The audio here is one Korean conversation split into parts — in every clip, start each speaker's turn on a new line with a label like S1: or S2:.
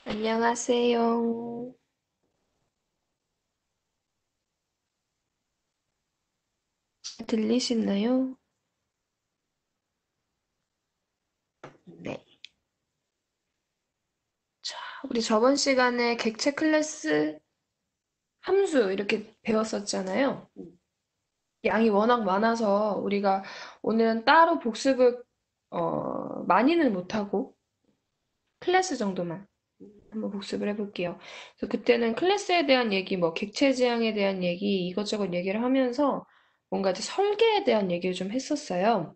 S1: 안녕하세요. 들리시나요? 네. 자, 우리 저번 시간에 객체 클래스 함수 이렇게 배웠었잖아요. 양이 워낙 많아서 우리가 오늘은 따로 복습을 많이는 못하고 클래스 정도만 한번 복습을 해볼게요. 그래서 그때는 클래스에 대한 얘기, 뭐 객체 지향에 대한 얘기 이것저것 얘기를 하면서 뭔가 이제 설계에 대한 얘기를 좀 했었어요.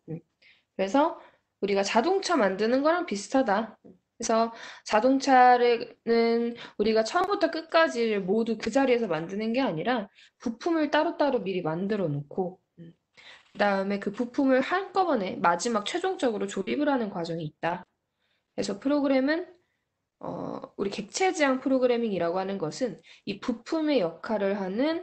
S1: 그래서 우리가 자동차 만드는 거랑 비슷하다. 그래서 자동차는 우리가 처음부터 끝까지 모두 그 자리에서 만드는 게 아니라 부품을 따로따로 미리 만들어 놓고, 그다음에 그 부품을 한꺼번에 마지막 최종적으로 조립을 하는 과정이 있다. 그래서 프로그램은 우리 객체지향 프로그래밍이라고 하는 것은 이 부품의 역할을 하는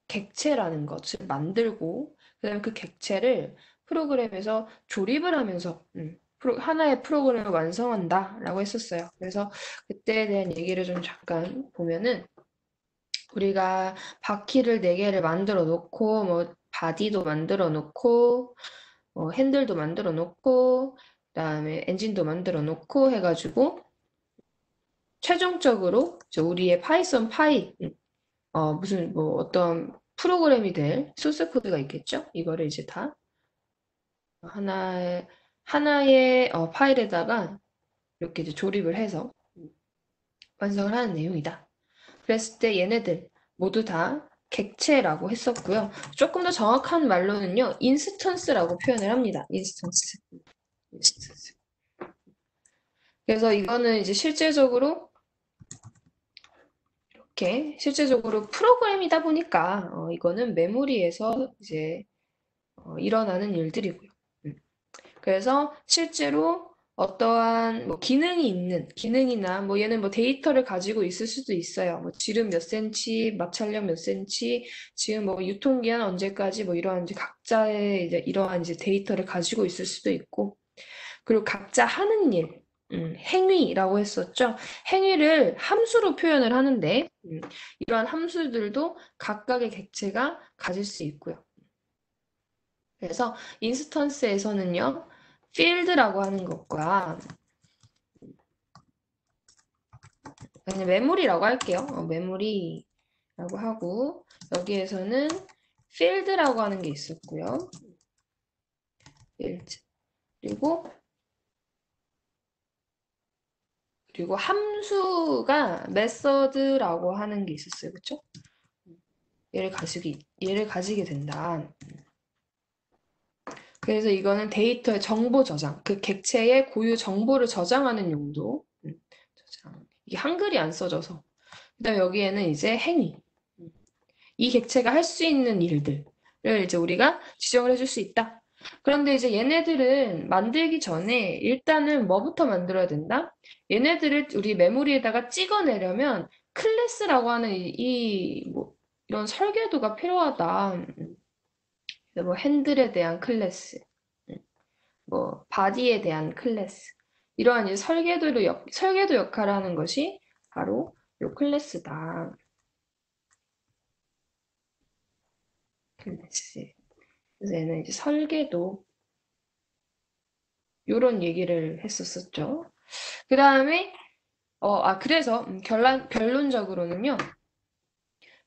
S1: 객체라는 것을 만들고 그다음에 그 객체를 프로그램에서 조립을 하면서 하나의 프로그램을 완성한다라고 했었어요. 그래서 그때에 대한 얘기를 좀 잠깐 보면은 우리가 바퀴를 네 개를 만들어 놓고 뭐 바디도 만들어 놓고 핸들도 만들어 놓고 그다음에 엔진도 만들어 놓고 해가지고 최종적으로 이제 우리의 파이썬 파이 무슨 뭐 어떤 프로그램이 될 소스 코드가 있겠죠? 이거를 이제 다 하나의 파일에다가 이렇게 이제 조립을 해서 완성을 하는 내용이다. 그랬을 때 얘네들 모두 다 객체라고 했었고요. 조금 더 정확한 말로는요, 인스턴스라고 표현을 합니다. 인스턴스. 인스턴스. 그래서 이거는 이제 실제적으로 프로그램이다 보니까 이거는 메모리에서 이제 일어나는 일들이고요. 음. 그래서 실제로 어떠한 뭐 기능이 있는 기능이나 뭐 얘는 뭐 데이터를 가지고 있을 수도 있어요. 뭐 지름 몇 센치, 마찰력 몇 센치, 지금 뭐 유통기한 언제까지 뭐 이러한 이제 각자의 이제 이러한 이제 데이터를 가지고 있을 수도 있고 그리고 각자 하는 일, 행위라고 했었죠. 행위를 함수로 표현을 하는데 이러한 함수들도 각각의 객체가 가질 수 있고요. 그래서 인스턴스에서는요, 필드라고 하는 것과 그냥 메모리라고 할게요. 메모리라고 하고 여기에서는 필드라고 하는 게 있었고요. 필드. 그리고 함수가 메서드라고 하는 게 있었어요. 그쵸? 얘를 가지게 된다. 그래서 이거는 데이터의 정보 저장, 그 객체의 고유 정보를 저장하는 용도. 저장. 이게 한글이 안 써져서. 그다음 여기에는 이제 행위. 이 객체가 할 수 있는 일들을 이제 우리가 지정을 해줄 수 있다. 그런데 이제 얘네들은 만들기 전에 일단은 뭐부터 만들어야 된다? 얘네들을 우리 메모리에다가 찍어내려면 클래스라고 하는 뭐 이런 설계도가 필요하다. 뭐 핸들에 대한 클래스, 뭐 바디에 대한 클래스 이러한 이제 설계도 역할을 하는 것이 바로 요 클래스다. 클래스. 그래서 얘는 이제 설계도 요런 얘기를 했었었죠. 그 다음에 그래서 결론적으로는요.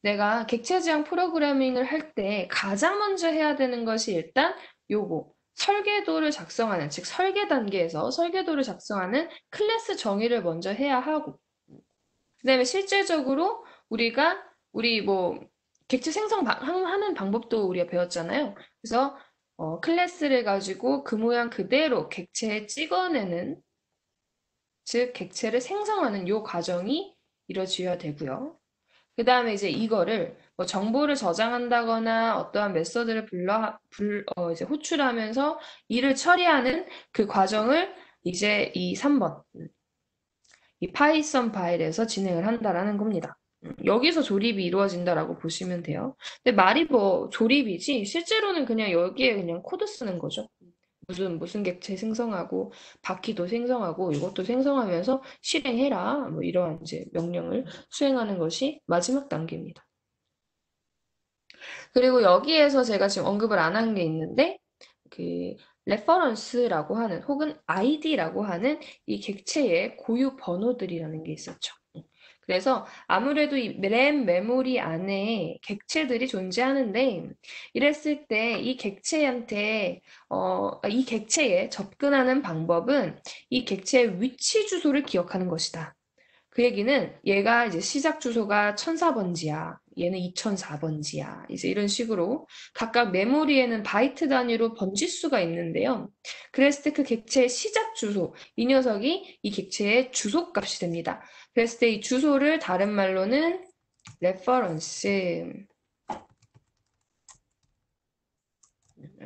S1: 내가 객체지향 프로그래밍을 할 때 가장 먼저 해야 되는 것이 일단 요거 설계도를 작성하는 즉 설계 단계에서 설계도를 작성하는 클래스 정의를 먼저 해야 하고 그다음에 실질적으로 우리 뭐 객체 생성하는 방법도 우리가 배웠잖아요. 그래서 클래스를 가지고 그 모양 그대로 객체에 찍어내는 즉 객체를 생성하는 요 과정이 이루어져야 되고요. 그 다음에 이제 이거를 뭐 정보를 저장한다거나 어떠한 메서드를 이제 호출하면서 일을 처리하는 그 과정을 이제 이 3번 이 파이썬 파일에서 진행을 한다라는 겁니다. 여기서 조립이 이루어진다라고 보시면 돼요. 근데 말이 뭐 조립이지 실제로는 그냥 여기에 그냥 코드 쓰는 거죠. 무슨 객체 생성하고 바퀴도 생성하고 이것도 생성하면서 실행해라. 뭐 이러한 이제 명령을 수행하는 것이 마지막 단계입니다. 그리고 여기에서 제가 지금 언급을 안 한 게 있는데 그 레퍼런스라고 하는 혹은 아이디라고 하는 이 객체의 고유 번호들이라는 게 있었죠. 그래서 아무래도 이 램 메모리 안에 객체들이 존재하는데 이랬을 때 이 객체한테 이 객체에 접근하는 방법은 이 객체의 위치 주소를 기억하는 것이다. 그 얘기는 얘가 이제 시작 주소가 1004번지야. 얘는 2004번지야. 이제 이런 식으로 각각 메모리에는 바이트 단위로 번지수가 있는데요. 그랬을 때 그 객체의 시작 주소, 이 녀석이 이 객체의 주소 값이 됩니다. 그랬을 때 이 주소를 다른 말로는 레퍼런스.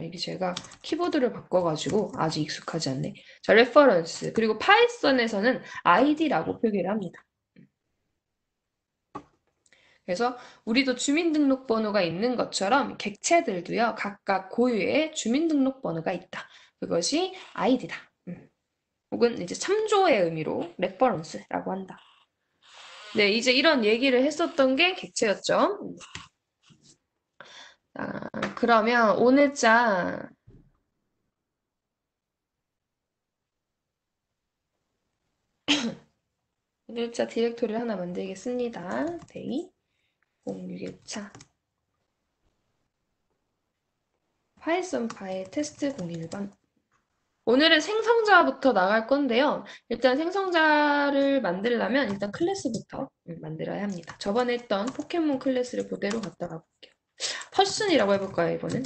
S1: 이게 제가 키보드를 바꿔가지고 아주 익숙하지 않네. 자, 레퍼런스. 그리고 파이썬에서는 id라고 표기를 합니다. 그래서 우리도 주민등록번호가 있는 것처럼 객체들도요, 각각 고유의 주민등록번호가 있다. 그것이 아이디다. 혹은 이제 참조의 의미로 레퍼런스라고 한다. 네, 이제 이런 얘기를 했었던 게 객체였죠. 자, 그러면 오늘자 디렉토리를 하나 만들겠습니다. 데이 06일차 파이썬 파일 테스트 01번. 오늘은 생성자부터 나갈 건데요. 일단 생성자를 만들려면 일단 클래스부터 만들어야 합니다. 저번에 했던 포켓몬 클래스를 그대로 갖다가 볼게요. 퍼슨이라고 해볼까요, 이거는?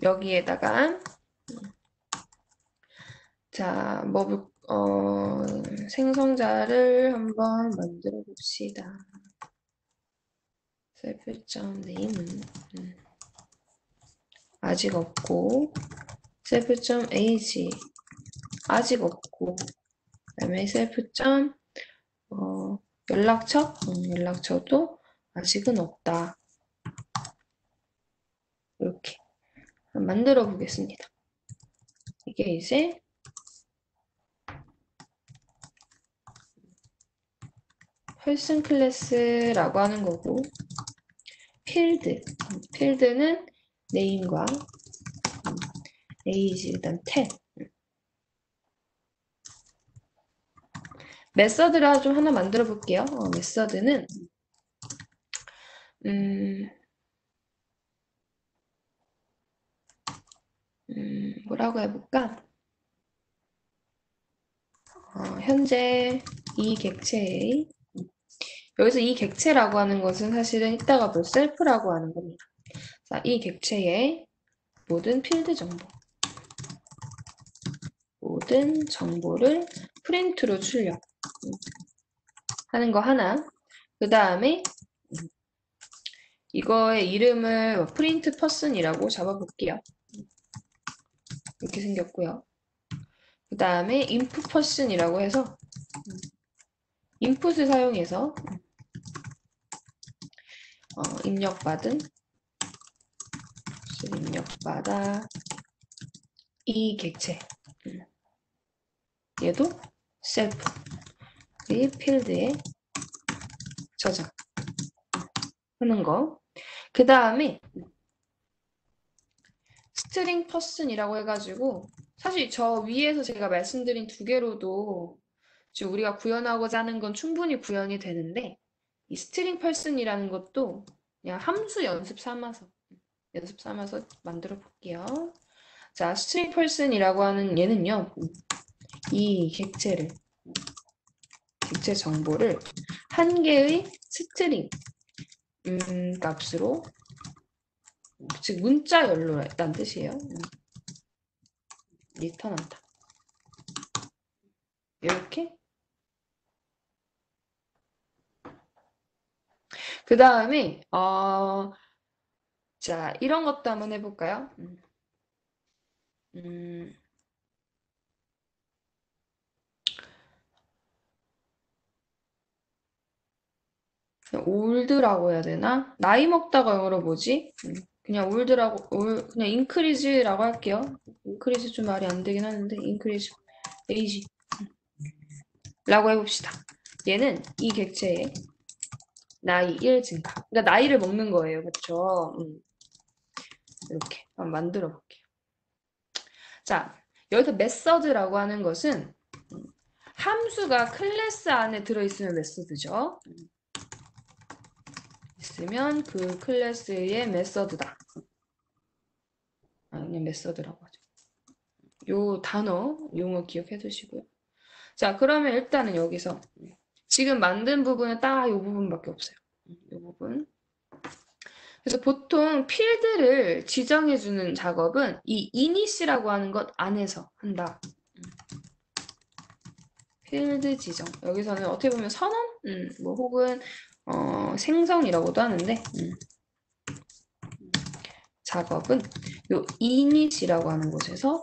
S1: 여기에다가 자, 생성자를 한번 만들어 봅시다. self.name은 아직 없고 self.age 아직 없고 그다음에 self. 연락처? 연락처도 아직은 없다. 이렇게 만들어 보겠습니다. 이게 이제 펄슨 클래스라고 하는 거고 필드는 네임과 에이지 일단 10 메서드를 좀 하나 만들어 볼게요. 메서드는 뭐라고 해볼까? 현재 이 객체의 여기서 이 객체라고 하는 것은 사실은 이따가 볼 셀프라고 하는 겁니다. 자, 이 객체의 모든 필드 정보, 모든 정보를 프린트로 출력 하는 거 하나. 그 다음에 이거의 이름을 프린트 퍼슨이라고 잡아볼게요. 이렇게 생겼고요. 그 다음에 input person이라고 해서 input을 사용해서 입력받아 이 객체 얘도 self 이 필드에 저장하는 거. 그 다음에 스트링 퍼슨이라고 해가지고 사실 저 위에서 제가 말씀드린 두 개로도 지금 우리가 구현하고자 하는 건 충분히 구현이 되는데 이 스트링 퍼슨이라는 것도 그냥 함수 연습 삼아서 만들어 볼게요. 자, 스트링 퍼슨이라고 하는 얘는요. 이 객체 정보를 한 개의 스트링 값으로 즉 문자열로 란 뜻이에요. 리턴한다. 이렇게. 그 다음에 자 이런 것도 한번 해볼까요? 올드라고 해야 되나? 나이 먹다가 영어로 뭐지? 그냥 올드라고 그냥 인크리즈라고 할게요. 인크리즈 좀 말이 안 되긴 하는데 인크리즈 에이지라고 해봅시다. 얘는 이 객체의 나이 1 증가. 그러니까 나이를 먹는 거예요. 그렇죠? 이렇게 한번 만들어 볼게요. 자, 여기서 메서드라고 하는 것은 함수가 클래스 안에 들어있으면 메서드죠. 있으면 그 클래스의 메서드다. 그냥 메서드라고 하죠. 요 단어, 용어 기억해 두시고요. 자, 그러면 일단은 여기서 지금 만든 부분은 딱 이 부분밖에 없어요. 이 부분. 그래서 보통 필드를 지정해주는 작업은 이 init이라고 하는 것 안에서 한다. 필드 지정. 여기서는 어떻게 보면 선언? 뭐 혹은 생성이라고도 하는데 작업은 요 init이라고 하는 곳에서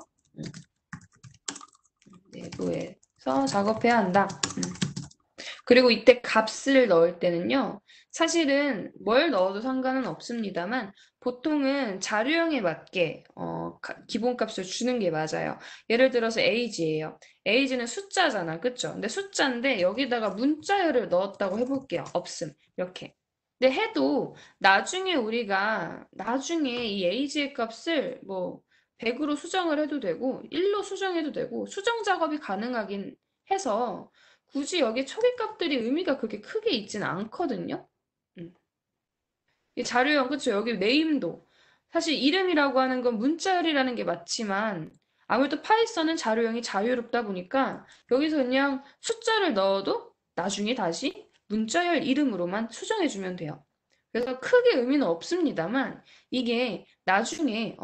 S1: 내부에서 작업해야 한다. 그리고 이때 값을 넣을 때는요. 사실은 뭘 넣어도 상관은 없습니다만 보통은 자료형에 맞게 기본값을 주는 게 맞아요. 예를 들어서 age예요. age는 숫자잖아. 그쵸? 근데 숫자인데 여기다가 문자열을 넣었다고 해볼게요. 없음. 이렇게. 근데 해도 나중에 우리가 나중에 이 age의 값을 뭐 100으로 수정을 해도 되고 1로 수정해도 되고 수정 작업이 가능하긴 해서 굳이 여기 초기값들이 의미가 그렇게 크게 있진 않거든요. 음. 이 자료형, 그쵸? 여기 네임도. 사실 이름이라고 하는 건 문자열이라는 게 맞지만 아무래도 파이썬은 자료형이 자유롭다 보니까 여기서 그냥 숫자를 넣어도 나중에 다시 문자열 이름으로만 수정해주면 돼요. 그래서 크게 의미는 없습니다만 이게 나중에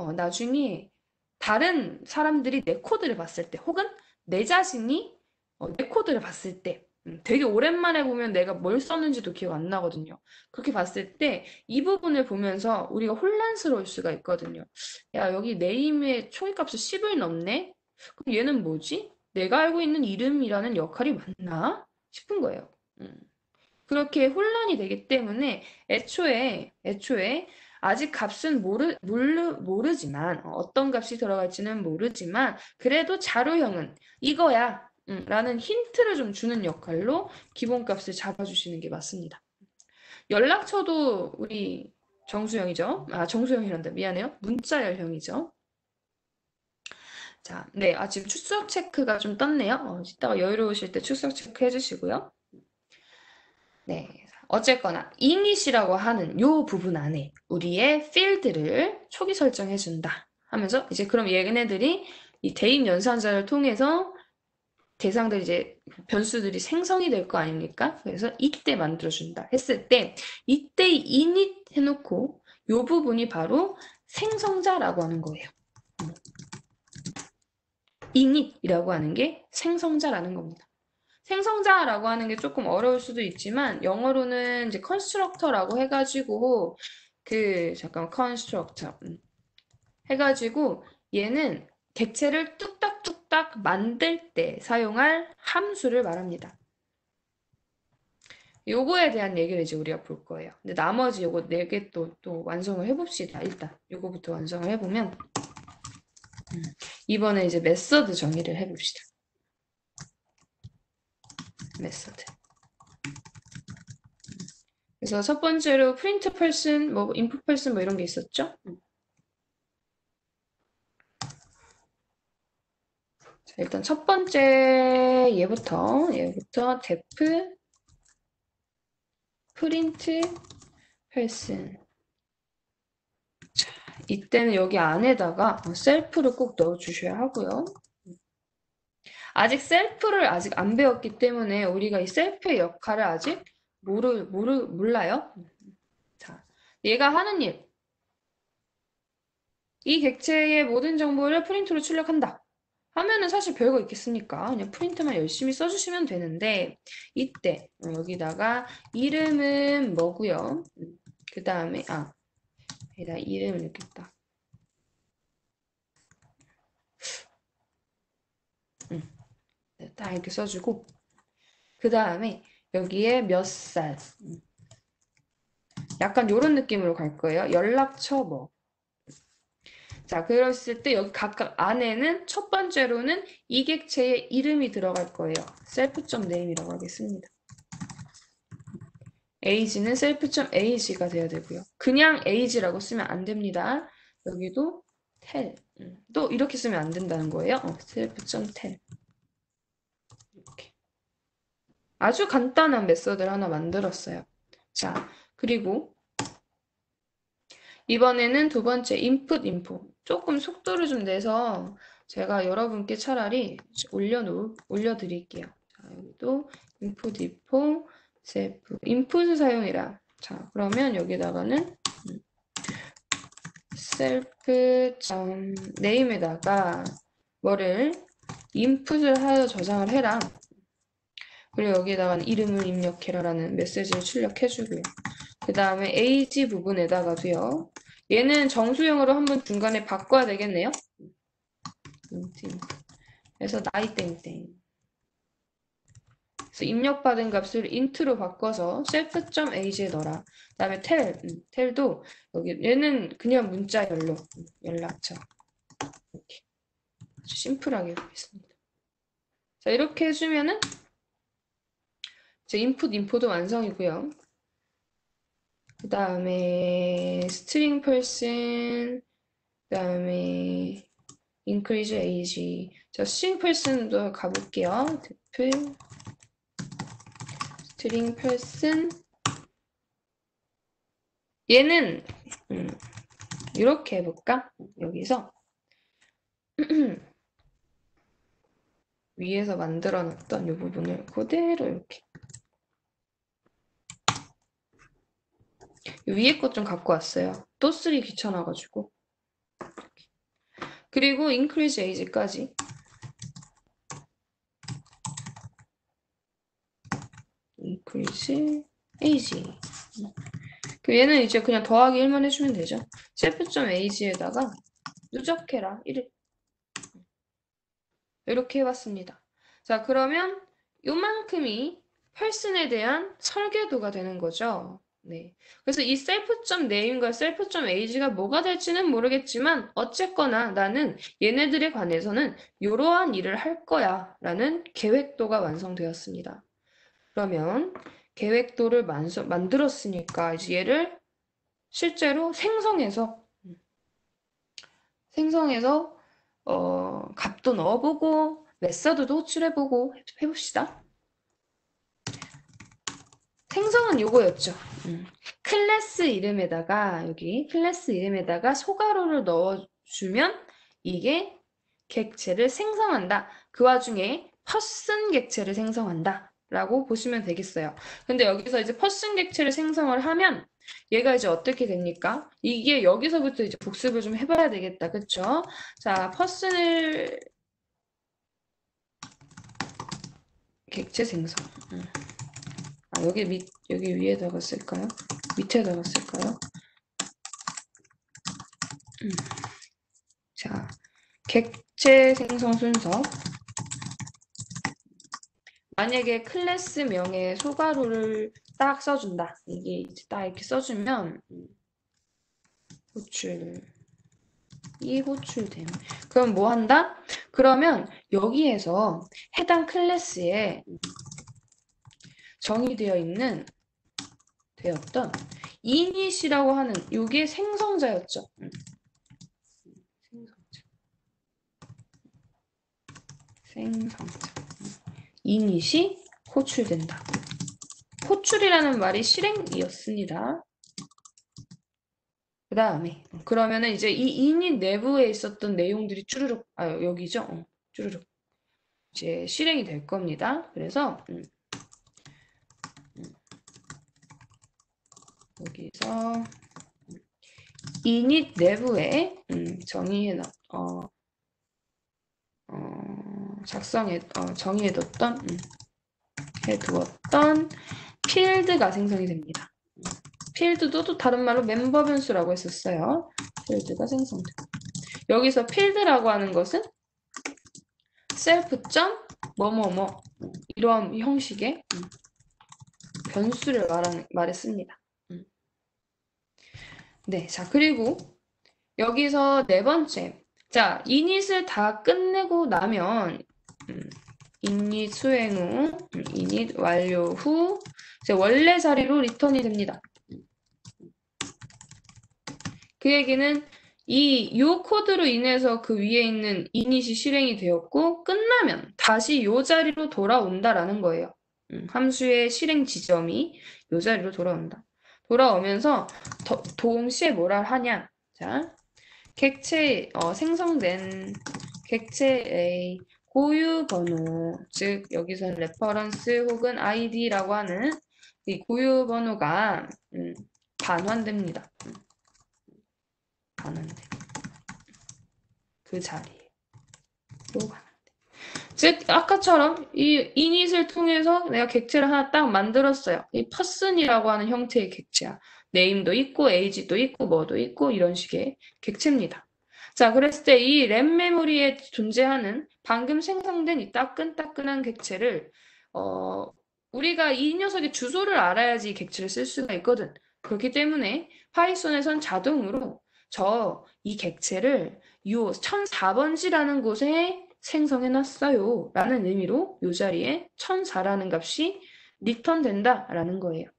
S1: 다른 사람들이 내 코드를 봤을 때 혹은 내 자신이 내 코드를 봤을 때 되게 오랜만에 보면 내가 뭘 썼는지도 기억 안 나거든요. 그렇게 봤을 때 이 부분을 보면서 우리가 혼란스러울 수가 있거든요. 야, 여기 네임의 초기값이 10을 넘네? 그럼 얘는 뭐지? 내가 알고 있는 이름이라는 역할이 맞나? 싶은 거예요. 그렇게 혼란이 되기 때문에 애초에 아직 값은 모르지만 어떤 값이 들어갈지는 모르지만 그래도 자료형은 이거야 라는 힌트를 좀 주는 역할로 기본값을 잡아주시는 게 맞습니다. 연락처도 우리 정수형이죠. 정수형이란다. 미안해요. 문자열형이죠. 자, 네. 지금 출석 체크가 좀 떴네요. 이따가 여유로우실 때 출석 체크 해주시고요. 네. 어쨌거나 init이라고 하는 요 부분 안에 우리의 필드를 초기 설정해 준다 하면서 이제 그럼 얘네들이 이 대입 연산자를 통해서 대상들 이제 변수들이 생성이 될 거 아닙니까? 그래서 이때 만들어 준다 했을 때 이때 init 해놓고 요 부분이 바로 생성자라고 하는 거예요. init이라고 하는 게 생성자라는 겁니다. 생성자라고 하는 게 조금 어려울 수도 있지만 영어로는 이제 constructor라고 해가지고 잠깐 constructor 해가지고 얘는 객체를 뚝딱뚝딱 만들 때 사용할 함수를 말합니다. 요거에 대한 얘기를 이제 우리가 볼 거예요. 근데 나머지 요거 4개 또 완성을 해봅시다. 일단 요거부터 완성을 해보면 이번에 이제 메서드 정의를 해봅시다. 메서드. 그래서 첫 번째로 print person, 뭐 input person 뭐 이런 게 있었죠? 자, 일단 첫 번째 얘부터 def print person. 자, 이때는 여기 안에다가 셀프를 꼭 넣어주셔야 하고요. 아직 셀프를 아직 안 배웠기 때문에 우리가 이 셀프의 역할을 아직 몰라요. 자, 얘가 하는 일. 이 객체의 모든 정보를 프린트로 출력한다. 하면은 사실 별거 있겠습니까? 그냥 프린트만 열심히 써주시면 되는데 이때 여기다가 이름은 뭐고요? 그 다음에 여기다 이름을 이렇게 딱 이렇게 써주고 그 다음에 여기에 몇 살 약간 요런 느낌으로 갈 거예요. 연락처 뭐 자, 그랬을 때 여기 각각 안에는 첫 번째로는 이 객체의 이름이 들어갈 거예요. self.name이라고 하겠습니다. age는 self.age가 돼야 되고요. 그냥 age라고 쓰면 안 됩니다. 여기도 tell. 또 이렇게 쓰면 안 된다는 거예요. self.tell. 이렇게. 아주 간단한 메서드를 하나 만들었어요. 자, 그리고 이번에는 두 번째 input info. 조금 속도를 좀 내서 제가 여러분께 차라리 올려드릴게요. 자, 여기도 input info, self, input 사용해라. 자, 그러면 여기다가는 self.name에다가 뭐를 인풋을 하여 저장을 해라. 그리고 여기에다가는 이름을 입력해라라는 메시지를 출력해주고요. 그 다음에 age 부분에다가도요. 얘는 정수형으로 한번 중간에 바꿔야 되겠네요. 그래서 나이 땡땡. 그래서 입력받은 값을 int로 바꿔서 self.age에 넣어라. 그 다음에 tell도 여기 얘는 그냥 문자열로 연락처. 이렇게 아주 심플하게 보겠습니다. 자, 이렇게 해주면은 제 인풋 인포도 완성이고요. 그 다음에 string person, 그 다음에 increase age. 자, string person도 가볼게요. def string person. 얘는 이렇게 해볼까? 여기서 위에서 만들어 놨던 이 부분을 그대로 이렇게 위에 것 좀 갖고 왔어요. 또 쓰기 귀찮아가지고. 그리고 increase age까지. increase age. 그 얘는 이제 그냥 더하기 1만 해주면 되죠. self.age에다가 누적해라. 이렇게 해봤습니다. 자, 그러면 요만큼이 person에 대한 설계도가 되는 거죠. 네. 그래서 이 self.name과 self.age가 뭐가 될지는 모르겠지만 어쨌거나 나는 얘네들에 관해서는 이러한 일을 할 거야 라는 계획도가 완성되었습니다. 그러면 계획도를 만들었으니까 이제 얘를 실제로 생성해서 값도 넣어보고 메서드도 호출해보고 해봅시다. 생성은 요거였죠. 클래스 이름에다가 여기 클래스 이름에다가 소괄호를 넣어주면 이게 객체를 생성한다. 그 와중에 퍼슨 객체를 생성한다. 라고 보시면 되겠어요. 근데 여기서 이제 퍼슨 객체를 생성을 하면 얘가 이제 어떻게 됩니까? 이게 여기서부터 이제 복습을 좀 해봐야 되겠다. 그쵸? 자, 퍼슨을 객체 생성. 여기 위에다가 쓸까요? 밑에다가 쓸까요? 자, 객체 생성 순서. 만약에 클래스명에 소괄호를 딱 써준다. 이게 이제 딱 이렇게 써주면 호출됨. 그럼 뭐 한다? 그러면 여기에서 해당 클래스에 정의되어 있는 되었던 init이라고 하는 이게 생성자였죠. 생성자. init이 호출된다. 호출이라는 말이 실행이었습니다. 그 다음에 그러면은 이제 이 init 내부에 있었던 내용들이 쭈르륵 여기죠. 쭈르륵 이제 실행이 될 겁니다. 그래서 여기서 init 내부에 정의해뒀던 필드가 생성이 됩니다. 필드도 또 다른 말로 멤버 변수라고 했었어요. 필드가 생성되고 여기서 필드라고 하는 것은 self. 뭐뭐뭐 이러한 형식의 변수를 말했습니다. 네, 자 그리고 여기서 네 번째. 자, 이닛을 다 끝내고 나면 이닛 수행 후, 이닛 완료 후 이제 원래 자리로 리턴이 됩니다. 그 얘기는 요 코드로 인해서 그 위에 있는 이닛이 실행이 되었고 끝나면 다시 요 자리로 돌아온다라는 거예요. 함수의 실행 지점이 요 자리로 돌아온다. 돌아오면서 동시에 뭐라 하냐? 자, 객체 생성된 객체의 고유 번호, 즉 여기서는 레퍼런스 혹은 아이디라고 하는 이 고유 번호가 반환됩니다. 반환돼. 그 자리에. 즉 아까처럼 이 이닛을 통해서 내가 객체를 하나 딱 만들었어요. 이 퍼슨이라고 하는 형태의 객체야. 네임도 있고 에이지도 있고 뭐도 있고 이런 식의 객체입니다. 자, 그랬을 때 이 램 메모리에 존재하는 방금 생성된 이 따끈따끈한 객체를 우리가 이 녀석의 주소를 알아야지 이 객체를 쓸 수가 있거든. 그렇기 때문에 파이썬에선 자동으로 이 객체를 요 1004번지라는 곳에 생성해놨어요. 라는 의미로 이 자리에 1004라는 값이 리턴된다라는 거예요.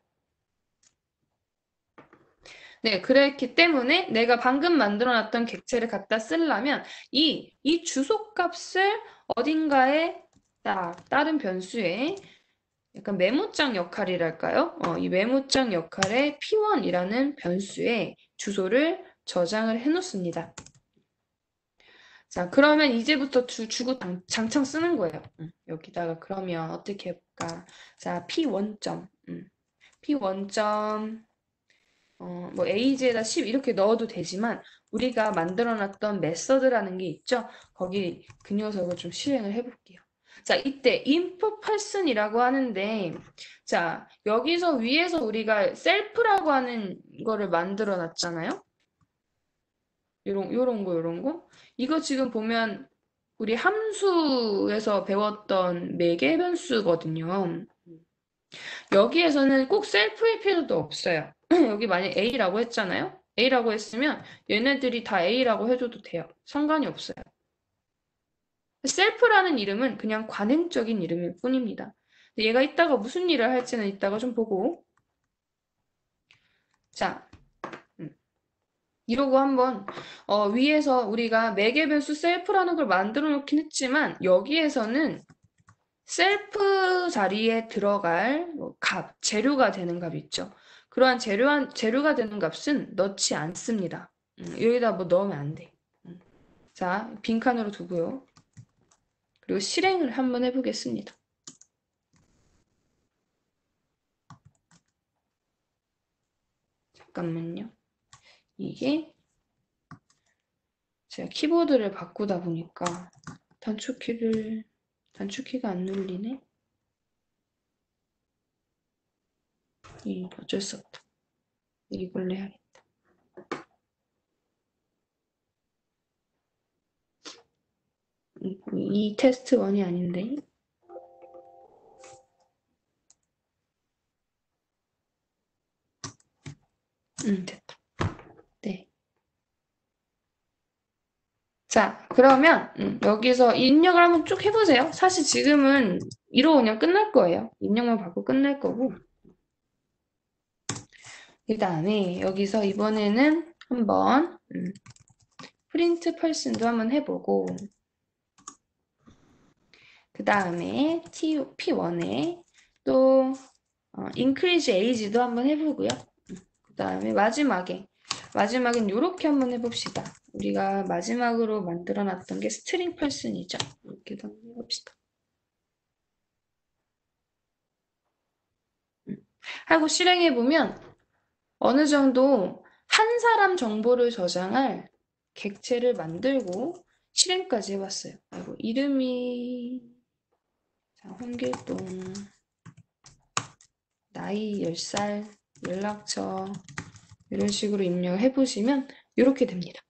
S1: 네, 그랬기 때문에 내가 방금 만들어놨던 객체를 갖다 쓰려면 이 주소값을 어딘가에 다른 변수에 약간 메모장 역할이랄까요? 이 메모장 역할의 p1이라는 변수에 주소를 저장을 해놓습니다. 자, 그러면 이제부터 주고 장창 쓰는 거예요. 여기다가 그러면 어떻게 해볼까? 자, p1점, p1점, 뭐 a지에다 10 이렇게 넣어도 되지만 우리가 만들어놨던 메서드라는 게 있죠? 거기 그 녀석을 좀 실행을 해볼게요. 자, 이때 input person이라고 하는데 자, 여기서 위에서 우리가 셀프라고 하는 거를 만들어 놨잖아요? 요런 거. 이거 지금 보면 우리 함수에서 배웠던 매개 변수거든요. 여기에서는 꼭 셀프일 필요도 없어요. 여기 만약 A라고 했잖아요? A라고 했으면 얘네들이 다 A라고 해줘도 돼요. 상관이 없어요. 셀프라는 이름은 그냥 관행적인 이름일 뿐입니다. 얘가 이따가 무슨 일을 할지는 이따가 좀 보고. 자, 이러고 한번 위에서 우리가 매개 변수 셀프라는 걸 만들어 놓긴 했지만 여기에서는 셀프 자리에 들어갈 값, 재료가 되는 값 있죠. 그러한 재료가 되는 값은 넣지 않습니다. 여기다 뭐 넣으면 안 돼. 자, 빈칸으로 두고요. 그리고 실행을 한번 해보겠습니다. 잠깐만요. 이게 제가 키보드를 바꾸다 보니까 단축키가 안 눌리네. 어쩔 수 없다. 이걸로 해야겠다. 이 테스트 1이 아닌데. 됐다. 네. 자, 그러면 여기서 입력을 한번 쭉 해보세요. 사실 지금은 이러고 그냥 끝날 거예요. 입력만 받고 끝날 거고. 그 다음에 여기서 이번에는 한번 프린트 펄슨도 한번 해보고 그 다음에 P1에 또 increase age도 한번 해보고요. 그 다음에 마지막엔 이렇게 한번 해봅시다. 우리가 마지막으로 만들어놨던 게 스트링 펄슨이죠. 이렇게도 한번 해봅시다. 하고 실행해보면 어느 정도 한 사람 정보를 저장할 객체를 만들고 실행까지 해봤어요. 아이고, 이름이 자, 홍길동 나이 10살 연락처 이런 식으로 입력을 해보시면 이렇게 됩니다.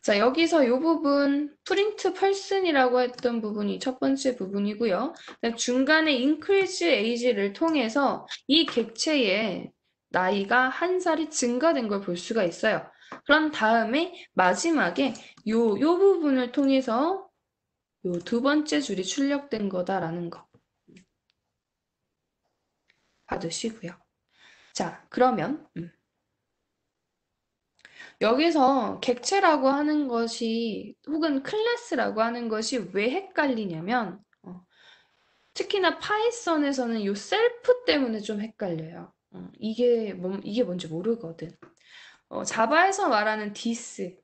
S1: 자, 여기서 이 부분 프린트 펄슨이라고 했던 부분이 첫 번째 부분이고요. 중간에 increase age를 통해서 이 객체의 나이가 한 살이 증가된 걸 볼 수가 있어요. 그런 다음에 마지막에 요 부분을 통해서 요 두 번째 줄이 출력된 거다라는 거 받으시고요. 자, 그러면 여기서 객체라고 하는 것이 혹은 클래스라고 하는 것이 왜 헷갈리냐면 특히나 파이썬에서는 요 셀프 때문에 좀 헷갈려요. 이게 뭔지 모르거든. 자바에서 말하는 this가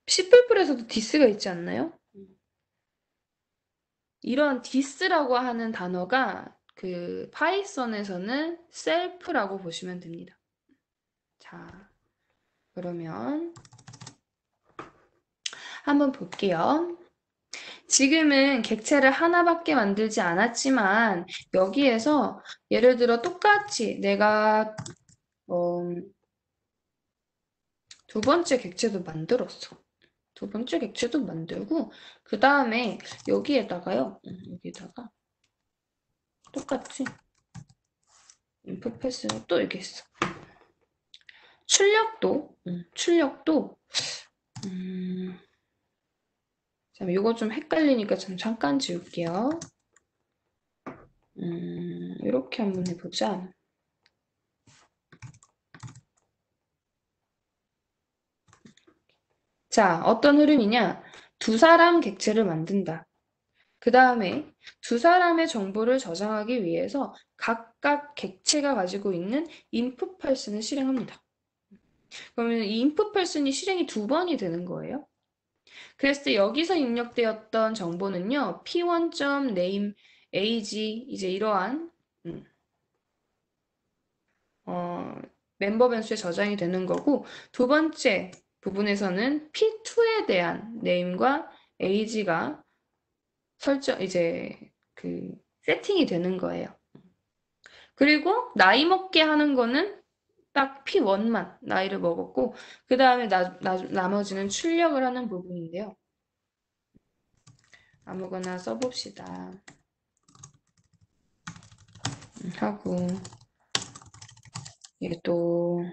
S1: C++에서도 this가 있지 않나요? 이런 this라고 하는 단어가 그 파이썬에서는 셀프라고 보시면 됩니다. 자, 그러면 한번 볼게요. 지금은 객체를 하나밖에 만들지 않았지만 여기에서 예를 들어 똑같이 내가 두 번째 객체도 만들었어. 두 번째 객체도 만들고 그 다음에 여기에다가요. 여기다가 똑같이 input 패스는 또 이렇게 있어. 출력도 이거 좀 헷갈리니까 잠깐 지울게요. 이렇게 한번 해보자. 자, 어떤 흐름이냐? 두 사람 객체를 만든다. 그 다음에 두 사람의 정보를 저장하기 위해서 각각 객체가 가지고 있는 input 펄슨을 실행합니다. 그러면 이 input 펄슨이 실행이 두 번이 되는 거예요. 그랬을 때 여기서 입력되었던 정보는요. p1.name age 이제 이러한 멤버 변수에 저장이 되는 거고 두 번째 부분에서는 p2에 대한 name과 age가 그 세팅이 되는 거예요. 그리고 나이 먹게 하는 거는 딱 P1만 나이를 먹었고 그 다음에 나머지는 출력을 하는 부분인데요. 아무거나 써봅시다. 하고 얘도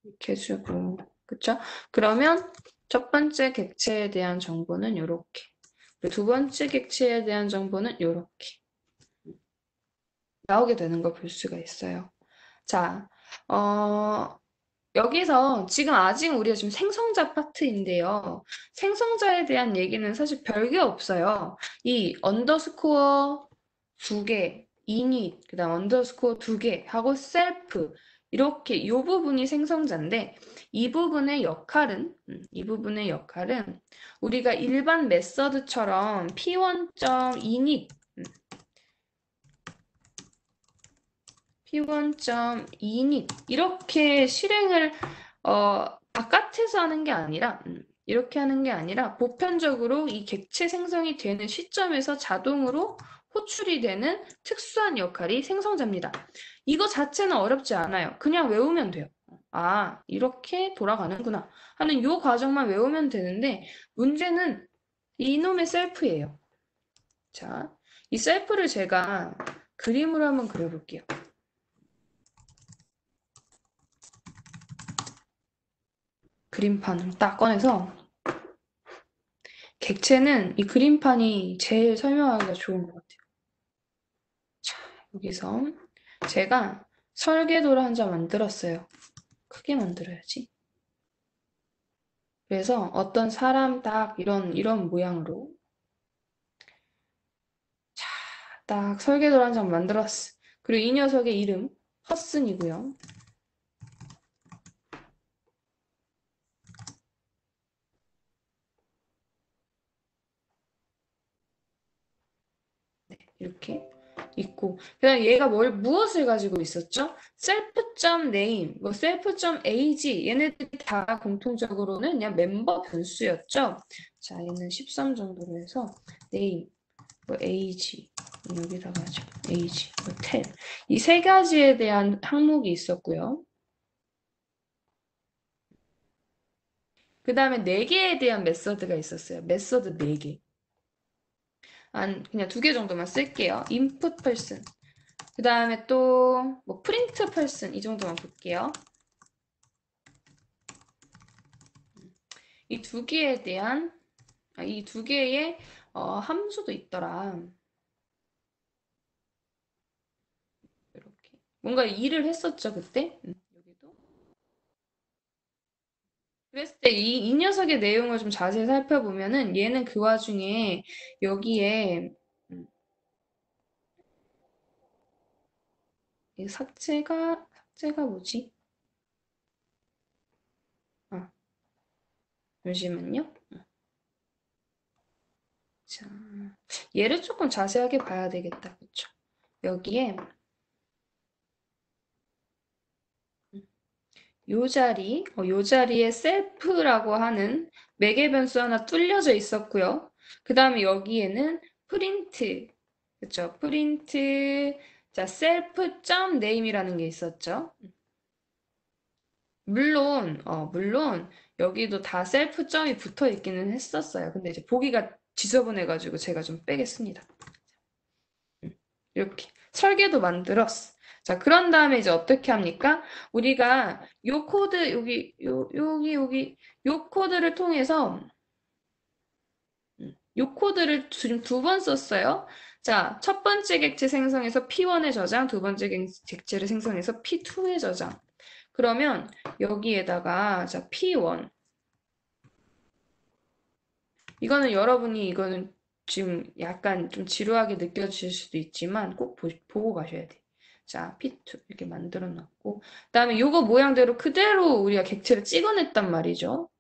S1: 이렇게 해주고 그쵸? 그러면 첫 번째 객체에 대한 정보는 이렇게 그리고 두 번째 객체에 대한 정보는 이렇게 나오게 되는 걸 볼 수가 있어요. 자, 여기서 지금 아직 우리가 지금 생성자 파트인데요. 생성자에 대한 얘기는 사실 별게 없어요. 이 언더스코어 두 개, init, 그다음 언더스코어 두 개 하고 셀프 이렇게 이 부분이 생성자인데 이 부분의 역할은 우리가 일반 메서드처럼 p1.init p1.init 이렇게 실행을 바깥에서 하는 게 아니라 이렇게 하는 게 아니라 보편적으로 이 객체 생성이 되는 시점에서 자동으로 호출이 되는 특수한 역할이 생성자입니다. 이거 자체는 어렵지 않아요. 그냥 외우면 돼요. 아, 이렇게 돌아가는구나 하는 요 과정만 외우면 되는데 문제는 이놈의 셀프예요. 자, 이 셀프를 제가 그림으로 한번 그려볼게요. 그림판을 딱 꺼내서 객체는 이 그림판이 제일 설명하기가 좋은 것 같아요. 자, 여기서 제가 설계도를 한 장 만들었어요. 크게 만들어야지. 그래서 어떤 사람 딱 이런 모양으로 자, 딱 설계도를 한 장 만들었어. 그리고 이 녀석의 이름 허슨이고요. 네, 이렇게 있고 그다음 얘가 무엇을 가지고 있었죠? self.name, 뭐 self.age 얘네들이 다 공통적으로는 그냥 멤버 변수였죠. 자, 얘는 13 정도로 해서 name, 뭐 age 여기다가 하죠. age, 뭐 tel 이 세 가지에 대한 항목이 있었고요. 그 다음에 네 개에 대한 메서드가 있었어요. 메서드 네 개. 그냥 2개 정도만 쓸게요. input person. 그 다음에 또 뭐 print person 이 정도만 볼게요. 이 2개에 대한 이 2개의 함수도 있더라. 이렇게 뭔가 일을 했었죠 그때. 여기도. 그랬을 때 이 녀석의 내용을 좀 자세히 살펴보면은 얘는 그 와중에 여기에 이 삭제가 뭐지? 아, 잠시만요. 자, 얘를 조금 자세하게 봐야 되겠다. 그쵸? 여기에 요 자리에 셀프라고 하는 매개 변수 하나 뚫려져 있었고요. 그 다음에 여기에는 프린트, 그쵸? 프린트, 자, self.name이라는 게 있었죠. 물론 여기도 다 셀프점이 붙어 있기는 했었어요. 근데 이제 보기가 지저분해가지고 제가 좀 빼겠습니다. 이렇게 설계도 만들었어. 자, 그런 다음에 이제 어떻게 합니까? 우리가 요 코드 여기 요 코드를 통해서 요 코드를 지금 2번 썼어요. 자, 첫 번째 객체 생성해서 P1의 저장, 두 번째 객체를 생성해서 P2의 저장. 그러면 여기에다가 자, P1 이거는 지금 약간 좀 지루하게 느껴지실 수도 있지만 꼭 보고 가셔야 돼. 자, P2 이렇게 만들어 놨고 그다음에 요거 모양대로 그대로 우리가 객체를 찍어냈단 말이죠.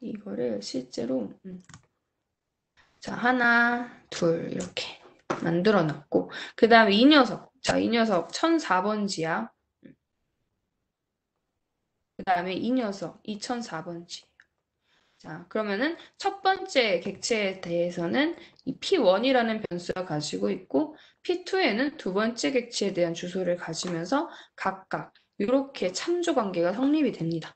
S1: 이거를 실제로 자, 하나, 둘 이렇게 만들어 놨고 그다음에 이 녀석. 자, 이 녀석 1004번지야. 그다음에 이 녀석 2004번지. 자, 그러면은 첫 번째 객체에 대해서는 이 P1이라는 변수가 가지고 있고 P2에는 두 번째 객체에 대한 주소를 가지면서 각각 이렇게 참조 관계가 성립이 됩니다.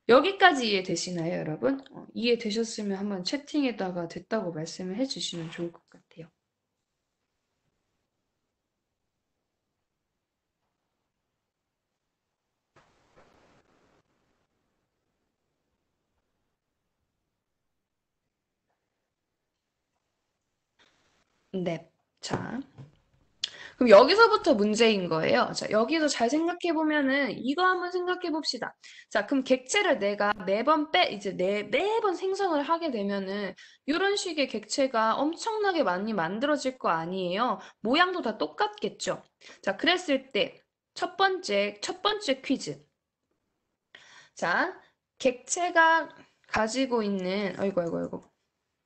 S1: 여기까지 이해되시나요, 여러분? 이해되셨으면 한번 채팅에다가 됐다고 말씀을 해주시면 좋을 것 같아요. 네. 자, 그럼 여기서부터 문제인 거예요. 자, 여기서 잘 생각해 보면은 이거 한번 생각해 봅시다. 자, 그럼 객체를 내가 이제 매번 생성을 하게 되면은 이런 식의 객체가 엄청나게 많이 만들어질 거 아니에요. 모양도 다 똑같겠죠. 자, 그랬을 때 첫 번째 퀴즈. 자, 객체가 가지고 있는 아이고.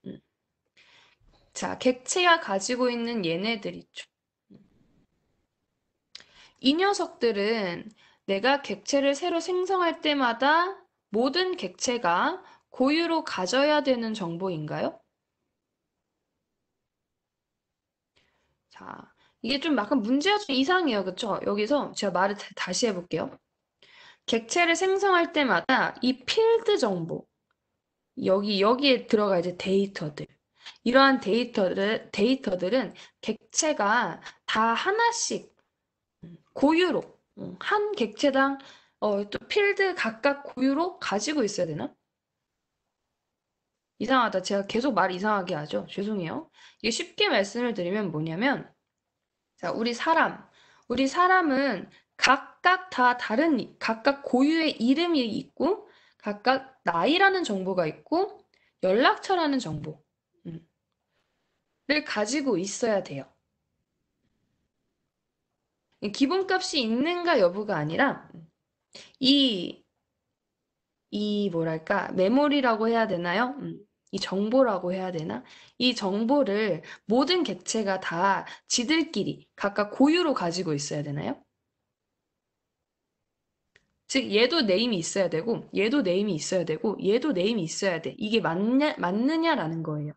S1: 음. 자, 객체가 가지고 있는 얘네들 있죠. 이 녀석들은 내가 객체를 새로 생성할 때마다 모든 객체가 고유로 가져야 되는 정보인가요? 자, 이게 좀 약간 문제가 좀 이상해요. 그쵸? 여기서 제가 말을 다시 해볼게요. 객체를 생성할 때마다 이 필드 정보, 여기에 들어가 이제 데이터들. 이러한 데이터들은 객체가 다 하나씩 고유로, 한 객체당 또 필드 각각 고유로 가지고 있어야 되나? 이상하다. 제가 계속 말 이상하게 하죠. 죄송해요. 이게 쉽게 말씀을 드리면 뭐냐면, 자, 우리 사람은 각각 다 각각 고유의 이름이 있고, 각각 나이라는 정보가 있고, 연락처라는 정보를 가지고 있어야 돼요. 기본값이 있는가 여부가 아니라, 이 뭐랄까, 메모리라고 해야 되나요? 이 정보라고 해야 되나? 이 정보를 모든 객체가 다 지들끼리 각각 고유로 가지고 있어야 되나요? 즉, 얘도 네임이 있어야 되고, 얘도 네임이 있어야 되고, 얘도 네임이 있어야 돼. 이게 맞느냐라는 거예요.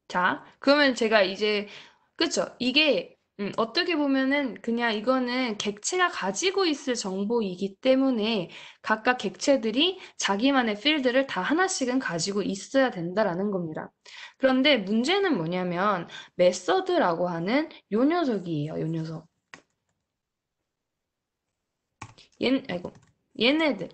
S1: 자, 그러면 제가 이제, 그쵸? 이게 어떻게 보면은 그냥 이거는 객체가 가지고 있을 정보이기 때문에 각각 객체들이 자기만의 필드를 다 하나씩은 가지고 있어야 된다라는 겁니다. 그런데 문제는 뭐냐면 메서드라고 하는 요 녀석이에요. 요 녀석. 아이고. 얘네들.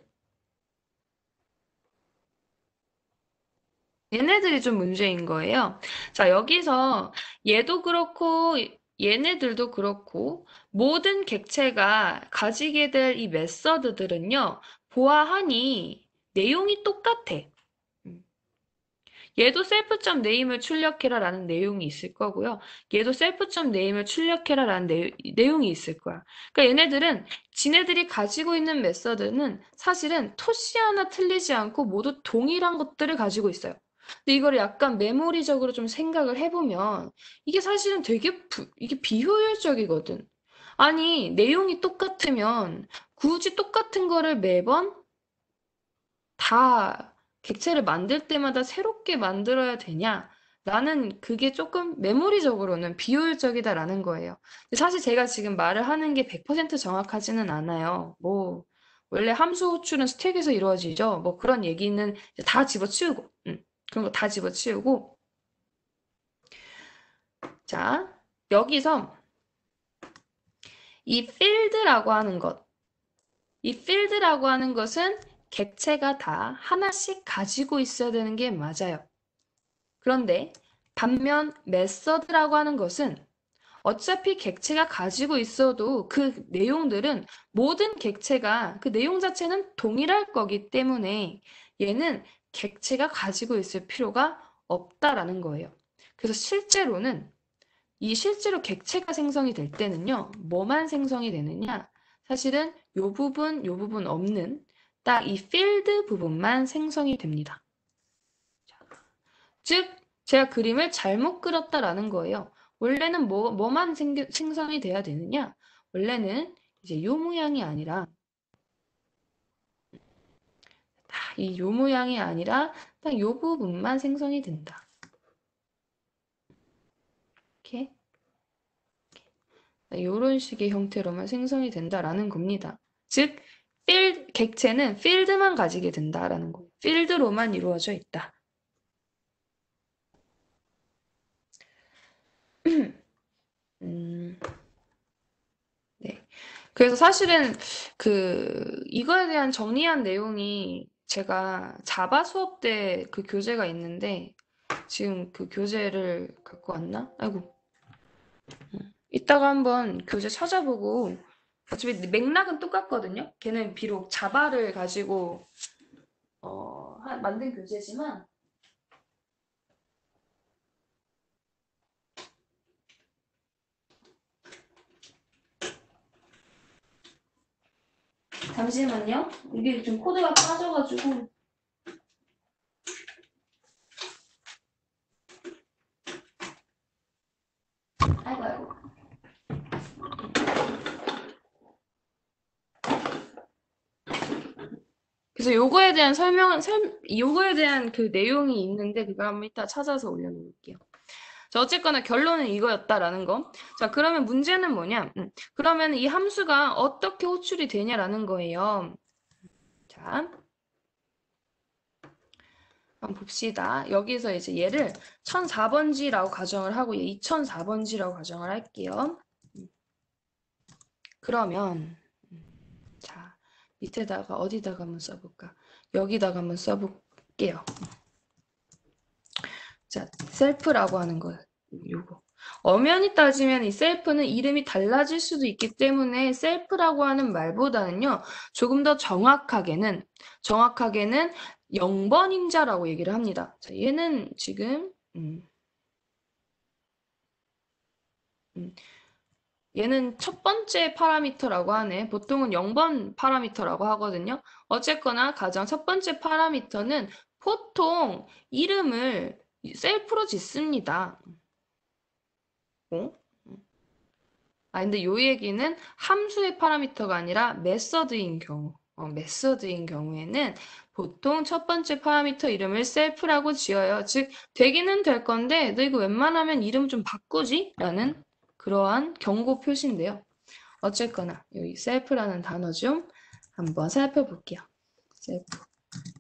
S1: 얘네들이 좀 문제인 거예요. 자, 여기서 얘도 그렇고 얘네들도 그렇고 모든 객체가 가지게 될 이 메서드들은요. 보아하니 내용이 똑같아. 음. 얘도 self.name을 출력해라라는 내용이 있을 거고요. 얘도 self.name을 출력해라라는 내용이 있을 거야. 그러니까 얘네들은 지네들이 가지고 있는 메서드는 사실은 토시 하나 틀리지 않고 모두 동일한 것들을 가지고 있어요. 근데 이거를 약간 메모리적으로 좀 생각을 해보면 이게 사실은 되게 이게 비효율적이거든. 아니, 내용이 똑같으면 굳이 똑같은 거를 매번 다 객체를 만들 때마다 새롭게 만들어야 되냐? 나는 그게 조금 메모리적으로는 비효율적이다라는 거예요. 근데 사실 제가 지금 말을 하는 게 100% 정확하지는 않아요. 뭐, 원래 함수 호출은 스택에서 이루어지죠. 뭐 그런 얘기는 이제 다 집어치우고, 그런 거 다 집어치우고. 자, 여기서 이 필드라고 하는 것, 이 필드라고 하는 것은 객체가 다 하나씩 가지고 있어야 되는 게 맞아요. 그런데 반면 메서드라고 하는 것은 어차피 객체가 가지고 있어도 그 내용들은 모든 객체가 그 내용 자체는 동일할 거기 때문에 얘는 객체가 가지고 있을 필요가 없다라는 거예요. 그래서 실제로는 이 실제로 객체가 생성이 될 때는요, 뭐만 생성이 되느냐? 사실은 요 부분 없는 딱 이 필드 부분만 생성이 됩니다. 즉, 제가 그림을 잘못 그렸다라는 거예요. 원래는 뭐만 생성이 돼야 되느냐? 원래는 이제 요 모양이 아니라, 이 요 모양이 아니라, 딱 요 부분만 생성이 된다. 이렇게. 이런 식의 형태로만 생성이 된다라는 겁니다. 즉, 객체는 필드만 가지게 된다라는 거예요. 필드로만 이루어져 있다. 음, 네. 그래서 사실은 이거에 대한 정리한 내용이 제가 자바 수업 때 그 교재가 있는데 지금 그 교재를 갖고 왔나? 아이고. 이따가 한번 교재 찾아보고 어차피 맥락은 똑같거든요. 걔는 비록 자바를 가지고 만든 교재지만 잠시만요. 이게 좀 코드가 빠져가지고 아이고 아이고. 그래서 요거에 대한 그 내용이 있는데 그거 한번 이따 찾아서 올려놓을게요. 자, 어쨌거나 결론은 이거였다라는 거. 자, 그러면 문제는 뭐냐? 그러면 이 함수가 어떻게 호출이 되냐라는 거예요. 자, 한번 봅시다. 여기서 이제 얘를 1004번지라고 가정을 하고 얘 2004번지라고 가정을 할게요. 그러면 자, 밑에다가 어디다가 한번 써볼까? 여기다가 한번 써볼게요. 자, 셀프라고 하는 거, 요거. 엄연히 따지면 이 셀프는 이름이 달라질 수도 있기 때문에 셀프라고 하는 말보다는요, 조금 더 정확하게는 0번 임자라고 얘기를 합니다. 자, 얘는 지금, 얘는 첫 번째 파라미터라고 하네. 보통은 0번 파라미터라고 하거든요. 어쨌거나 가장 첫 번째 파라미터는 보통 이름을 셀프로 짓습니다. 어? 근데 요 얘기는 함수의 파라미터가 아니라 메서드인 경우에는 보통 첫 번째 파라미터 이름을 셀프라고 지어요. 즉, 되기는 될 건데, 너 이거 웬만하면 이름 좀 바꾸지? 라는 그러한 경고 표시인데요. 어쨌거나 여기 셀프라는 단어 좀 한번 살펴볼게요. 셀프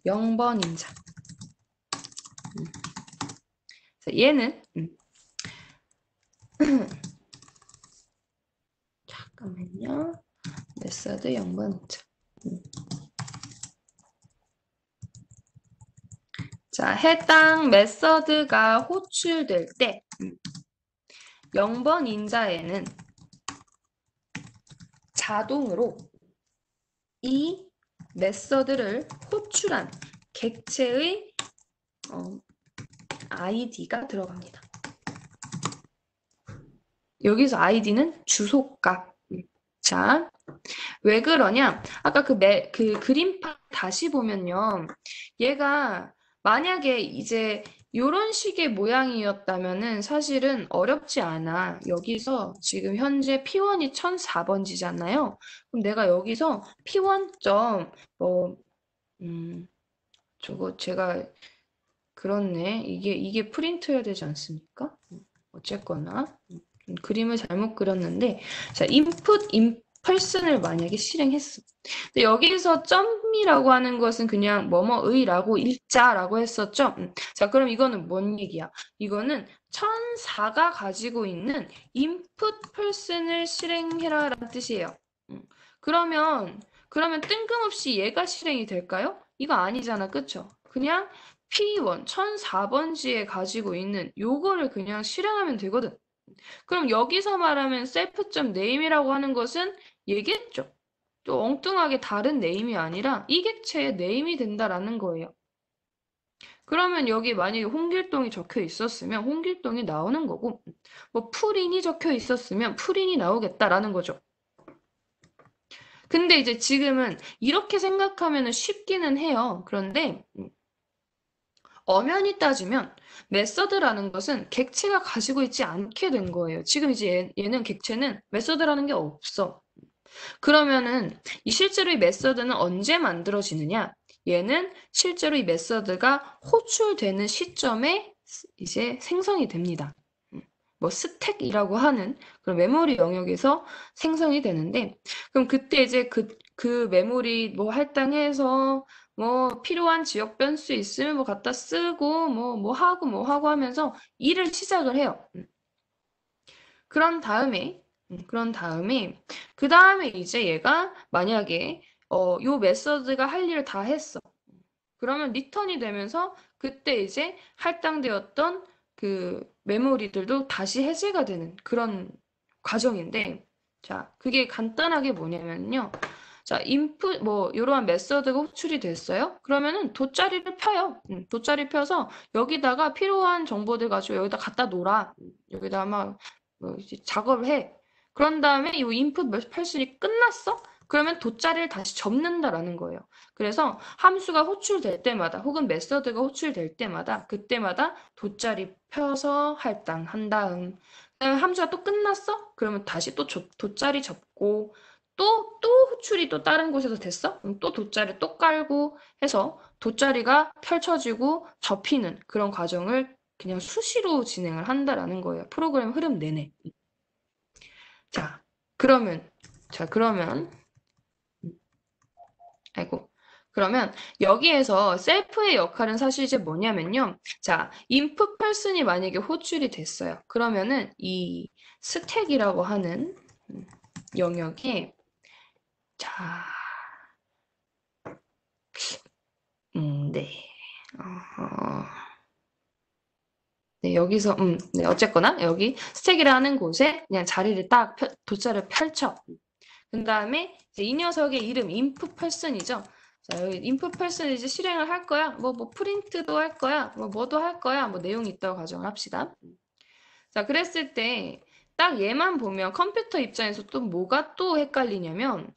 S1: 0번 인자. 얘는 잠깐만요. 메서드 0번 인자. 자, 해당 메서드가 호출될 때 0번 인자에는 자동으로 이 메서드를 호출한 객체의 id가 들어갑니다. 여기서 id는 주소값. 자, 왜 그러냐? 아까 그 그림판 다시 보면요. 얘가 만약에 이제 이런 식의 모양이었다면은 사실은 어렵지 않아. 여기서 지금 현재 P1이 1004번지잖아요. 그럼 내가 여기서 P1 점, 저거 제가 그렇네. 이게 프린트해야 되지 않습니까? 어쨌거나 그림을 잘못 그렸는데 자, input imperson을 만약에 실행했어. 근데 여기서 점이라고 하는 것은 그냥 뭐뭐의라고 일자라고 했었죠. 자, 그럼 이거는 뭔 얘기야? 이거는 1004가 가지고 있는 input person을 실행해라 라는 뜻이에요. 그러면 뜬금없이 얘가 실행이 될까요? 이거 아니잖아. 그쵸? 그냥 P1 1004번지에 가지고 있는 요거를 그냥 실행하면 되거든. 그럼 여기서 말하면 self.name이라고 하는 것은 얘겠죠. 또 엉뚱하게 다른 네임이 아니라 이 객체의 네임이 된다라는 거예요. 그러면 여기 만약에 홍길동이 적혀 있었으면 홍길동이 나오는 거고 뭐 푸린이 적혀 있었으면 푸린이 나오겠다라는 거죠. 근데 이제 지금은 이렇게 생각하면 쉽기는 해요. 그런데 엄연히 따지면 메서드라는 것은 객체가 가지고 있지 않게 된 거예요. 지금 이제 얘는 객체는 메서드라는 게 없어. 그러면은 실제로 이 메서드는 언제 만들어지느냐? 얘는 실제로 이 메서드가 호출되는 시점에 이제 생성이 됩니다. 뭐 스택이라고 하는 그런 메모리 영역에서 생성이 되는데 그럼 그때 이제 그 메모리 뭐 할당해서 뭐 필요한 지역 변수 있으면 뭐 갖다 쓰고 뭐 하고 하면서 일을 시작을 해요. 그런 다음에 그 다음에 이제 얘가 만약에 요 메서드가 할 일을 다 했어. 그러면 리턴이 되면서 그때 이제 할당되었던 그 메모리들도 다시 해제가 되는 그런 과정인데 자, 그게 간단하게 뭐냐면요. 자, 인풋 뭐 이러한 메서드가 호출이 됐어요. 그러면은 돗자리를 펴요. 돗자리 펴서 여기다가 필요한 정보들 가지고 여기다 갖다 놓아. 여기다 막뭐 작업을 해. 그런 다음에 이 인풋 펄슨이 끝났어? 그러면 돗자리를 다시 접는다라는 거예요. 그래서 함수가 호출될 때마다 혹은 메서드가 호출될 때마다 그때마다 돗자리 펴서 할당한 다음 그다음에 함수가 또 끝났어? 그러면 다시 또 돗자리 접고 또 호출이 또 다른 곳에서 됐어? 그럼 또 돗자리 또 깔고 해서 돗자리가 펼쳐지고 접히는 그런 과정을 그냥 수시로 진행을 한다라는 거예요. 프로그램 흐름 내내. 자, 그러면 아이고. 그러면 여기에서 셀프의 역할은 사실 이제 뭐냐면요. 자, input person이 만약에 호출이 됐어요. 그러면은 이 스택이라고 하는 영역에 자, 네. 어허. 네, 여기서 네, 어쨌거나 여기 스택이라는 곳에 그냥 자리를 딱 돗자리를 펼쳐. 그 다음에 이제 이 녀석의 이름 input person이죠. 자, 여기 input person 이제 실행을 할 거야. 뭐 프린트도 할 거야. 뭐도 할 거야. 뭐 내용이 있다고 가정을 합시다. 자, 그랬을 때 딱 얘만 보면 컴퓨터 입장에서 또 뭐가 또 헷갈리냐면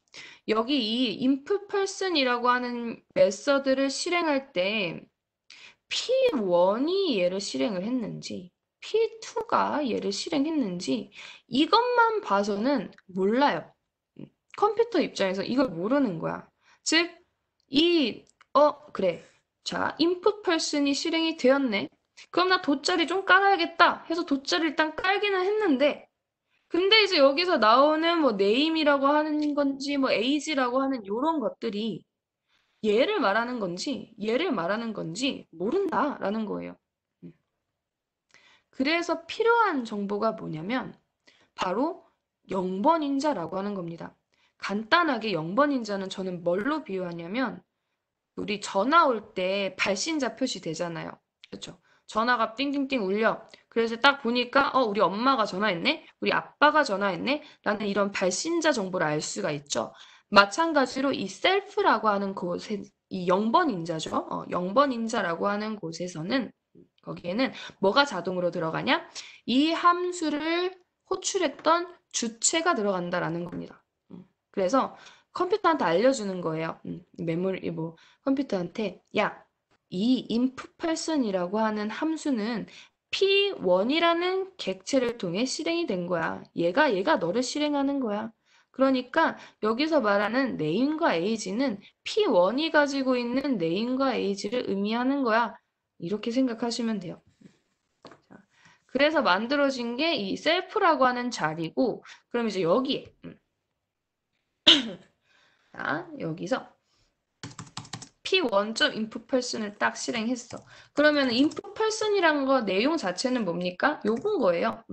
S1: 여기 이 input person이라고 하는 메서드를 실행할 때 P1이 얘를 실행을 했는지 P2가 얘를 실행했는지 이것만 봐서는 몰라요. 컴퓨터 입장에서 이걸 모르는 거야. 즉, 그래. 자, input person이 실행이 되었네. 그럼 나 돗자리 좀 깔아야겠다 해서 돗자리 일단 깔기는 했는데 근데 이제 여기서 나오는 뭐 name이라고 하는 건지 뭐 age라고 하는 요런 것들이 얘를 말하는 건지 얘를 말하는 건지 모른다라는 거예요. 그래서 필요한 정보가 뭐냐면 바로 0번인자라고 하는 겁니다. 간단하게 0번인자는 저는 뭘로 비유하냐면 우리 전화 올 때 발신자 표시 되잖아요. 그렇죠? 전화가 띵띵띵 울려. 그래서 딱 보니까 우리 엄마가 전화했네? 우리 아빠가 전화했네? 라는 이런 발신자 정보를 알 수가 있죠. 마찬가지로 이 셀프라고 하는 곳에 이 0번인자죠. 0번인자라고 하는 곳에서는 거기에는 뭐가 자동으로 들어가냐? 이 함수를 호출했던 주체가 들어간다라는 겁니다. 그래서 컴퓨터한테 알려주는 거예요. 메모리 뭐 컴퓨터한테 야, 이 input person이라고 하는 함수는 P1이라는 객체를 통해 실행이 된 거야. 얘가 너를 실행하는 거야. 그러니까 여기서 말하는 name과 age는 P1이 가지고 있는 name과 age를 의미하는 거야. 이렇게 생각하시면 돼요. 자, 그래서 만들어진 게 이 셀프라고 하는 자리고, 그럼 이제 여기에 자, 여기서 P1.input person을 딱 실행했어. 그러면 input person이란 거 내용 자체는 뭡니까? 요건 거예요.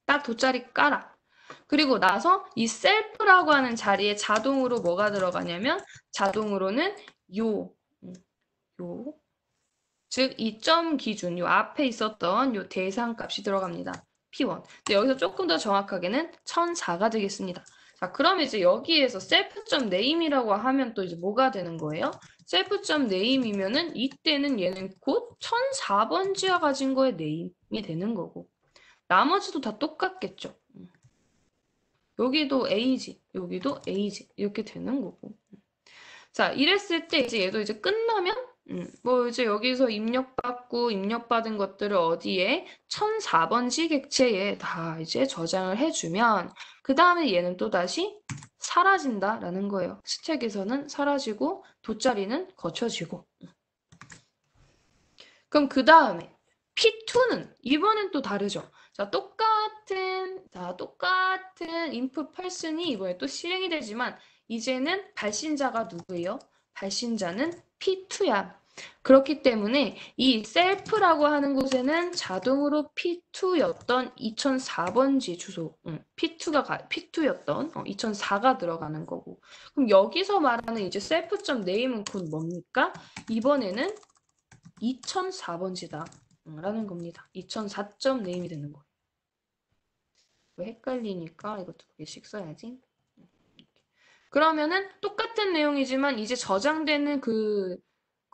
S1: 딱 돗자리 깔아. 그리고 나서 이 셀프라고 하는 자리에 자동으로 뭐가 들어가냐면 자동으로는 요, 요, 즉 이 점 기준, 요 앞에 있었던 요 대상값이 들어갑니다. P1. 근데 여기서 조금 더 정확하게는 1004가 되겠습니다. 자, 그럼 이제 여기에서 self.name이라고 하면 또 이제 뭐가 되는 거예요? self.name이면은 이때는 얘는 곧 1004번지와 가진 거의 name이 되는 거고. 나머지도 다 똑같겠죠. 여기도 A지, 여기도 A지 이렇게 되는 거고. 자, 이랬을 때 이제 얘도 이제 끝나면 뭐 이제 여기서 입력받고 입력받은 것들을 어디에 1004번지 객체에 다 이제 저장을 해주면 그 다음에 얘는 또 다시 사라진다라는 거예요. 스택에서는 사라지고 돗자리는 거쳐지고. 그럼 그 다음에 P2는 이번엔 또 다르죠. 자, 똑같은 input person이 이번에 또 실행이 되지만 이제는 발신자가 누구예요? 발신자는 P2야. 그렇기 때문에 이 self라고 하는 곳에는 자동으로 P2였던 2004번지 주소, P2였던 2004가 들어가는 거고. 그럼 여기서 말하는 이제 self.name은 곧 뭡니까? 이번에는 2004번지다. 라는 겁니다. 2004.name이 되는 거예요. 왜 헷갈리니까 이거 2개씩 써야지. 그러면은 똑같은 내용이지만 이제 저장되는 그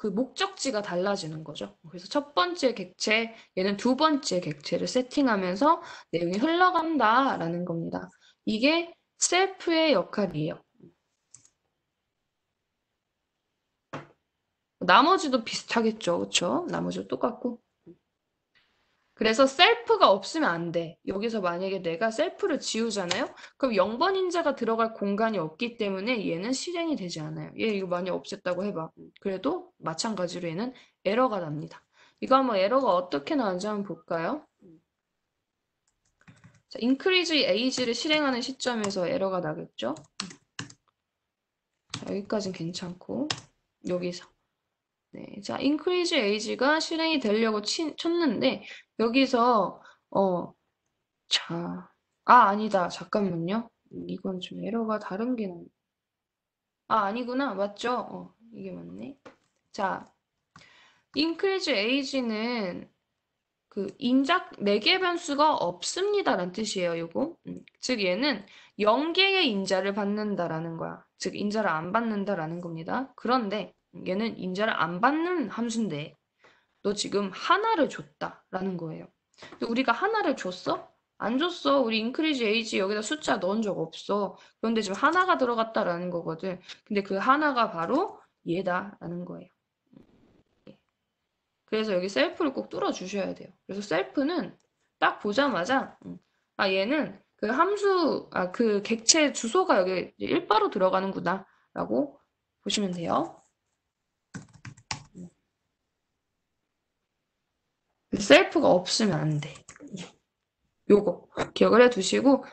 S1: 목적지가 달라지는 거죠. 그래서 첫 번째 객체, 얘는 두 번째 객체를 세팅하면서 내용이 흘러간다라는 겁니다. 이게 셀프의 역할이에요. 나머지도 비슷하겠죠. 그렇죠? 나머지도 똑같고. 그래서 셀프가 없으면 안 돼. 여기서 만약에 내가 셀프를 지우잖아요? 그럼 0번인자가 들어갈 공간이 없기 때문에 얘는 실행이 되지 않아요. 얘 이거 많이 없앴다고 해봐. 그래도 마찬가지로 얘는 에러가 납니다. 이거 한번 에러가 어떻게 나오는지 한번 볼까요? 자, increase age를 실행하는 시점에서 에러가 나겠죠? 자, 여기까지는 괜찮고 여기서 네, 자, increase age가 실행이 되려고 쳤는데 여기서 자, 아니다. 잠깐만요. 이건 좀 에러가 다른 게 아니구나. 맞죠? 이게 맞네. 자, increase age는 그 인작 4개 변수가 없습니다라는 뜻이에요, 요거. 즉 얘는 0개의 인자를 받는다라는 거야. 즉 인자를 안 받는다라는 겁니다. 그런데 얘는 인자를 안 받는 함수인데 너 지금 하나를 줬다라는 거예요. 근데 우리가 하나를 줬어? 안 줬어. 우리 increase age 여기다 숫자 넣은 적 없어. 그런데 지금 하나가 들어갔다라는 거거든. 근데 그 하나가 바로 얘다라는 거예요. 그래서 여기 셀프를 꼭 뚫어 주셔야 돼요. 그래서 셀프는 딱 보자마자 얘는 그 함수 그 객체 주소가 여기 일바로 들어가는구나 라고 보시면 돼요. 셀프가 없으면 안 돼. 요거 기억을 해 두시고